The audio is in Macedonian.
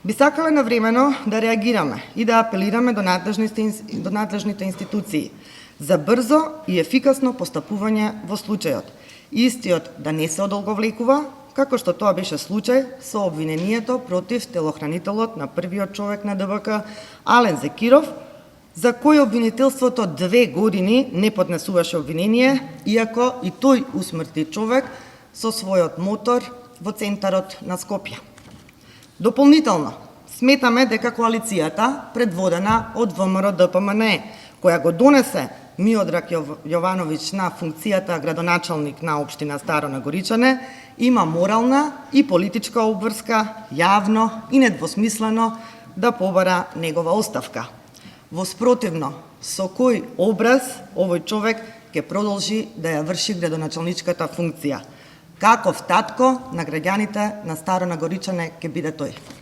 Би сакале навремено да реагираме и да апелираме до надлежните институции за брзо и ефикасно постапување во случајот. Истиот да не се одолговлекува, како што тоа беше случај со обвинението против телохранителот на првиот човек на ДБК Ален Зекиров, за кој обвинителството 2 години не поднесуваше обвинение, иако и тој усмрти човек со својот мотор во центарот на Скопје. Дополнително, сметаме дека коалицијата, предводена од ВМРО ДПМНЕ, која го донесе Миодраг Јовановиќ на функцијата градоначалник на општина Старо Нагоричане, има морална и политичка обврска јавно и недвосмислено да побара негова оставка. Во спротивно, со кој образ овој човек ќе продолжи да ја врши градоначалничката функција? Каков татко на граѓаните на Старо Нагоричане ќе биде тој?